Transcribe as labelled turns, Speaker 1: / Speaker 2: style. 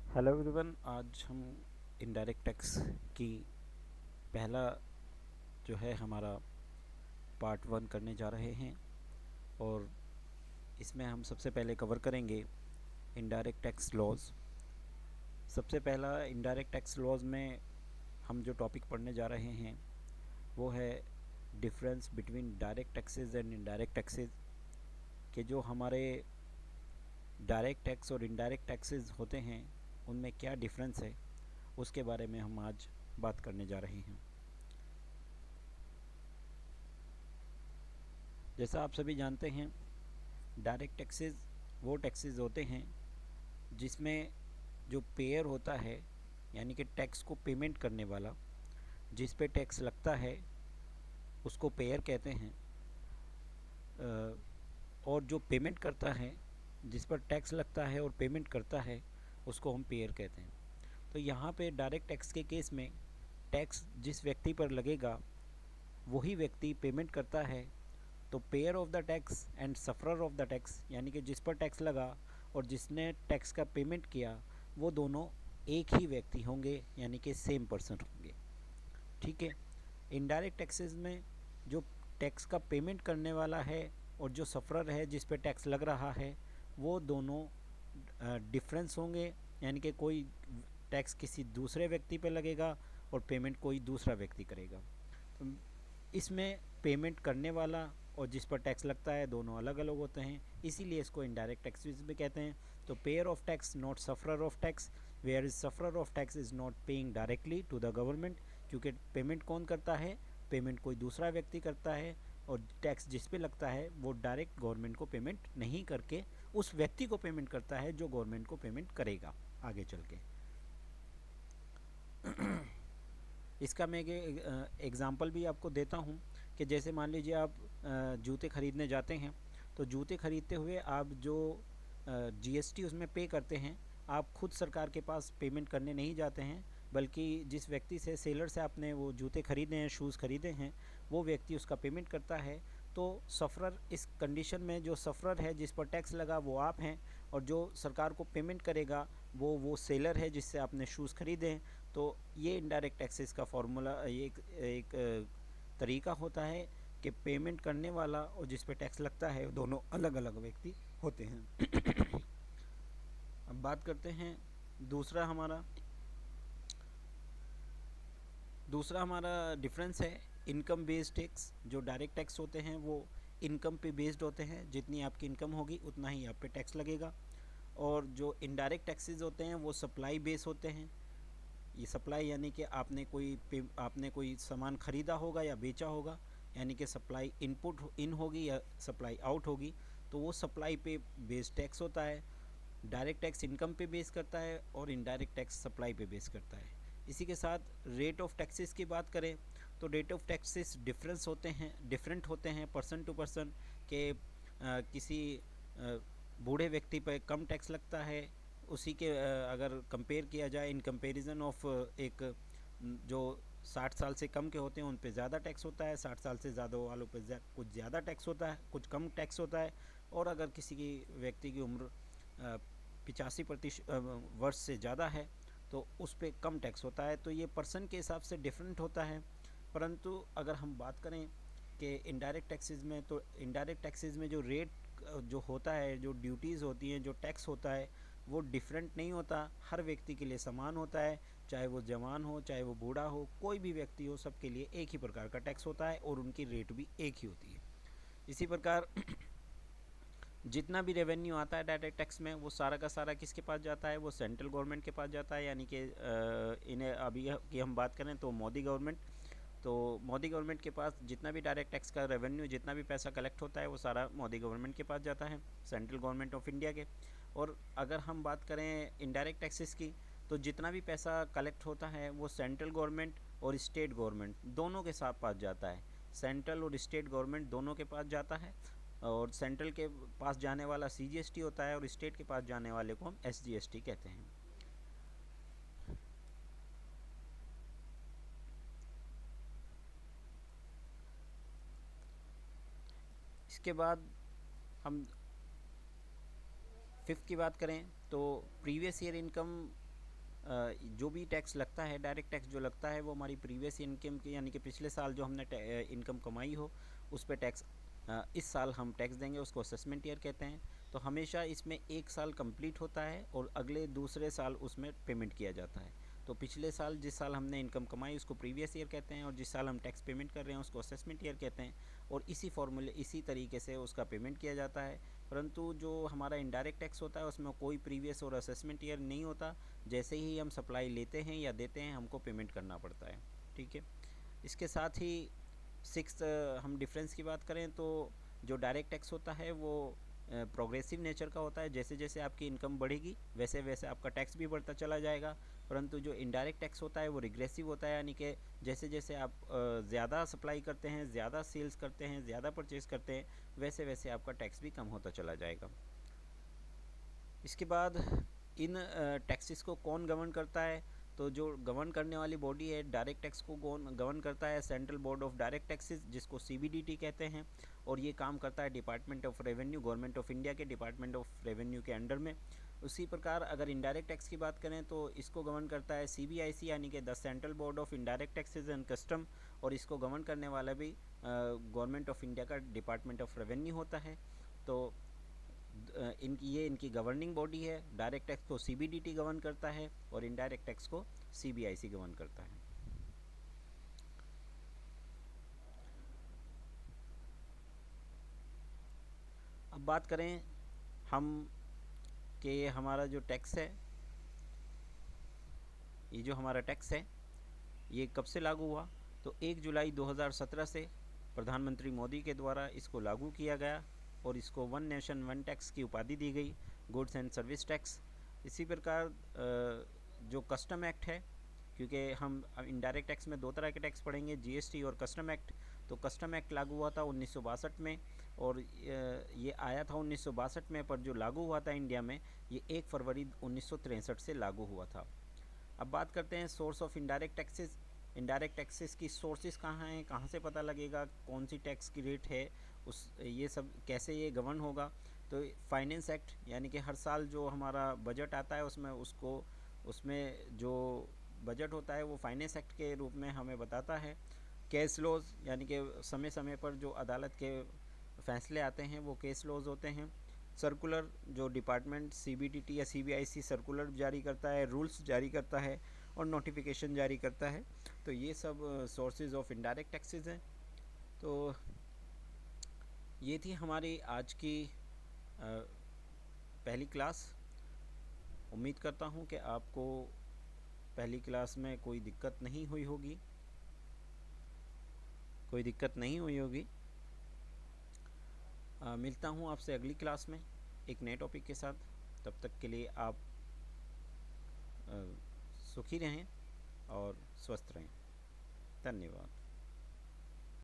Speaker 1: Hello everyone. आज हम indirect tax की पहला जो है हमारा पार्ट 1 करने जा रहे हैं। और इसमें हम सबसे पहले कवर करेंगे इनडायरेक्ट टैक्स लॉज। सबसे पहला इनडायरेक्ट टैक्स लॉज में हम जो टॉपिक पढ़ने जा रहे हैं वो है difference between direct taxes and indirect taxes. के जो हमारे डायरेक्ट टैक्स और इनडायरेक्ट टैक्सेस होते हैं उनमें क्या डिफरेंस है उसके बारे में हम आज बात करने जा रहे हैं। जैसा आप सभी जानते हैं, डायरेक्ट टैक्सेस वो टैक्सेस होते हैं जिसमें जो पेयर होता है यानी कि टैक्स को पेमेंट करने वाला, जिस पे टैक्स लगता है उसको पेयर कहते हैं। और जो पेमेंट करता है, जिस पर टैक्स लगता है और पेमेंट करता है, उसको हम पेयर कहते हैं। तो यहाँ पे डायरेक्ट टैक्स के केस में टैक्स जिस व्यक्ति पर लगेगा वही व्यक्ति पेमेंट करता है। तो payer of the tax and sufferer of the tax यानी कि जिस पर टैक्स लगा और जिसने टैक्स का पेमेंट किया वो दोनों एक ही व्यक्ति होंगे यानी कि सेम पर्सन होंगे। ठीक है। इनडायरेक्ट टैक्सेस में जो टैक्स का पेमेंट करने वाला है और जो सफरर है जिस पे टैक्स लग रहा है वो दोनों डिफरेंस होंगे, यानी कि कोई टैक्स किसी दूसरे व्यक्ति पे लगेगा और पेमेंट कोई दूसरा व्यक्ति करेगा। तो इसमें पेमेंट करने वाला और जिस पर टैक्स लगता है दोनों अलग अलग होते हैं, इसीलिए इसको इनडायरेक्ट टैक्सेस भी कहते हैं। तो payer of tax not sufferer of tax, where is sufferer of tax is not paying directly to the government, क्योंकि पेमेंट कौन करता है, पेमेंट कोई दूसरा व्यक्ति करता है। और टैक्स जिस पे लगता है वो डायरेक्ट गवर्नमेंट को पेमेंट नहीं करके उस व्यक्ति को पेमेंट करता है जो गवर्नमेंट को पेमेंट करेगा आगे चल के। इसका मैं एक एग्ज़ाम्पल भी आपको देता हूँ कि जैसे मान लीजिए आप जूते ख़रीदने जाते हैं, तो जूते ख़रीदते हुए आप जो जीएसटी उसमें पे करते हैं, आप खुद सरकार के पास पेमेंट करने नहीं जाते हैं, बल्कि जिस व्यक्ति से, सेलर से आपने वो जूते ख़रीदे हैं, शूज़ ख़रीदे हैं, वो व्यक्ति उसका पेमेंट करता है। तो सफ़रर, इस कंडीशन में जो सफ़रर है जिस पर टैक्स लगा वो आप हैं, और जो सरकार को पेमेंट करेगा वो सेलर है जिससे आपने शूज़ ख़रीदे हैं। तो ये इनडायरेक्ट टैक्सेस का फार्मूला, ये एक तरीका होता है कि पेमेंट करने वाला और जिस पे टैक्स लगता है दोनों अलग अलग व्यक्ति होते हैं। अब बात करते हैं दूसरा हमारा डिफरेंस है इनकम बेस्ड टैक्स। जो डायरेक्ट टैक्स होते हैं वो इनकम पे बेस्ड होते हैं, जितनी आपकी इनकम होगी उतना ही आप पे टैक्स लगेगा। और जो इनडायरेक्ट टैक्सेस होते हैं वो सप्लाई बेस होते हैं। ये सप्लाई यानी कि आपने कोई सामान ख़रीदा होगा या बेचा होगा, यानी कि सप्लाई इनपुट इन होगी या सप्लाई आउट होगी, तो वो सप्लाई पे बेस टैक्स होता है। डायरेक्ट टैक्स इनकम पे बेस करता है और इनडायरेक्ट टैक्स सप्लाई पे बेस करता है। इसी के साथ रेट ऑफ टैक्सेस की बात करें तो रेट ऑफ टैक्सेस डिफरेंट होते हैं पर्सन टू पर्सन के। किसी बूढ़े व्यक्ति पर कम टैक्स लगता है, उसी के अगर कंपेयर किया जाए इन कंपैरिजन ऑफ एक जो 60 साल से कम के होते हैं उन पे ज़्यादा टैक्स होता है, 60 साल से ज़्यादा वालों पे कुछ ज़्यादा टैक्स होता है, कुछ कम टैक्स होता है। और अगर किसी की व्यक्ति की उम्र 85% वर्ष से ज़्यादा है तो उस पर कम टैक्स होता है। तो ये पर्सन के हिसाब से डिफरेंट होता है। परंतु अगर हम बात करें कि इनडायरेक्ट टैक्सेस में, तो इनडायरेक्ट टैक्सेस में जो रेट जो होता है, जो ड्यूटीज़ होती हैं, जो टैक्स होता है, वो डिफरेंट नहीं होता, हर व्यक्ति के लिए समान होता है। चाहे वो जवान हो, चाहे वो बूढ़ा हो, कोई भी व्यक्ति हो, सबके लिए एक ही प्रकार का टैक्स होता है और उनकी रेट भी एक ही होती है। इसी प्रकार जितना भी रेवेन्यू आता है डायरेक्ट टैक्स में वो सारा का सारा किसके पास जाता है, वो सेंट्रल गवर्नमेंट के पास जाता है। यानी कि इन्हें अभी की हम बात करें तो मोदी गवर्नमेंट, तो मोदी गवर्नमेंट के पास जितना भी डायरेक्ट टैक्स का रेवेन्यू, जितना भी पैसा कलेक्ट होता है वो सारा मोदी गवर्नमेंट के पास जाता है, सेंट्रल गवर्नमेंट ऑफ इंडिया के। और अगर हम बात करें इनडायरेक्ट टैक्सेस की, तो जितना भी पैसा कलेक्ट होता है वो सेंट्रल गवर्नमेंट और स्टेट गवर्नमेंट दोनों के साथ पास जाता है। सेंट्रल और स्टेट गवर्नमेंट दोनों के पास जाता है। और सेंट्रल के पास जाने वाला सीजीएसटी होता है और स्टेट के पास जाने वाले को हम एसजीएसटी कहते हैं। इसके बाद हम फिफ्थ की बात करें तो प्रीवियस ईयर इनकम जो भी टैक्स लगता है, डायरेक्ट टैक्स जो लगता है वो हमारी प्रीवियस इनकम की, यानी कि पिछले साल जो हमने इनकम कमाई हो उस पर टैक्स इस साल हम टैक्स देंगे, उसको असेसमेंट ईयर कहते हैं। तो हमेशा इसमें एक साल कंप्लीट होता है और अगले दूसरे साल उसमें पेमेंट किया जाता है। तो पिछले साल जिस साल हमने इनकम कमाई उसको प्रीवियस ईयर कहते हैं, और जिस साल हम टैक्स पेमेंट कर रहे हैं उसको असेसमेंट ईयर कहते हैं। और इसी तरीके से उसका पेमेंट किया जाता है। परंतु जो हमारा इनडायरेक्ट टैक्स होता है उसमें कोई प्रीवियस और असेसमेंट ईयर नहीं होता। जैसे ही हम सप्लाई लेते हैं या देते हैं हमको पेमेंट करना पड़ता है। ठीक है। इसके साथ ही सिक्स्थ हम डिफरेंस की बात करें तो जो डायरेक्ट टैक्स होता है वो प्रोग्रेसिव नेचर का होता है। जैसे जैसे आपकी इनकम बढ़ेगी वैसे वैसे आपका टैक्स भी बढ़ता चला जाएगा। परंतु जो इनडायरेक्ट टैक्स होता है वो रिग्रेसिव होता है, यानी कि जैसे जैसे आप ज़्यादा सप्लाई करते हैं, ज़्यादा सेल्स करते हैं, ज़्यादा परचेज़ करते हैं, वैसे वैसे आपका टैक्स भी कम होता चला जाएगा। इसके बाद इन टैक्सेस को कौन गवर्न करता है? तो जो गवर्न करने वाली बॉडी है डायरेक्ट टैक्स को गवर्न करता है central board of direct taxes, जिसको CBDT कहते हैं। और ये काम करता है department of revenue, government of India के डिपार्टमेंट ऑफ रेवेन्यू के अंडर में। उसी प्रकार अगर इनडायरेक्ट टैक्स की बात करें तो इसको गवर्न करता है CBIC, यानी कि the central board of indirect taxes and custom. और इसको गवर्न करने वाला भी गवर्नमेंट ऑफ इंडिया का डिपार्टमेंट ऑफ रेवेन्यू होता है। तो इनकी गवर्निंग बॉडी है। डायरेक्ट टैक्स को CBDT गवर्न करता है और इनडायरेक्ट टैक्स को CBIC गवर्न करता है। अब बात करें हम कि हमारा जो टैक्स है, ये जो हमारा टैक्स है ये कब से लागू हुआ? तो 1 जुलाई 2017 से प्रधानमंत्री मोदी के द्वारा इसको लागू किया गया और इसको वन नेशन वन टैक्स की उपाधि दी गई, गुड्स एंड सर्विस टैक्स। इसी प्रकार जो कस्टम एक्ट है, क्योंकि हम इनडायरेक्ट टैक्स में दो तरह के टैक्स पढ़ेंगे, GST और कस्टम एक्ट। तो कस्टम एक्ट लागू हुआ था 1962 में और ये आया था 1962 में, पर जो लागू हुआ था इंडिया में ये 1 फरवरी 1963 से लागू हुआ था। अब बात करते हैं source of indirect taxes. Indirect taxes की सोर्सेज कहाँ हैं, कहाँ से पता लगेगा कौन सी टैक्स की रेट है, ये सब कैसे ये गवर्न होगा? तो फाइनेंस एक्ट, यानी कि हर साल जो हमारा बजट आता है उसमें जो बजट होता है वो फाइनेंस एक्ट के रूप में हमें बताता है। केस लॉज, यानी कि समय समय पर जो अदालत के फैसले आते हैं वो केस लॉज होते हैं। सर्कुलर, जो डिपार्टमेंट CBDT या CBIC सर्कुलर जारी करता है, रूल्स जारी करता है और नोटिफिकेशन जारी करता है। तो ये सब सोर्सेज ऑफ इनडायरेक्ट टैक्सेस हैं। तो ये थी हमारी आज की पहली क्लास। उम्मीद करता हूँ कि आपको पहली क्लास में कोई दिक्कत नहीं हुई होगी। मिलता हूँ आपसे अगली क्लास में एक नए टॉपिक के साथ। तब तक के लिए आप सुखी रहें और स्वस्थ रहें। धन्यवाद।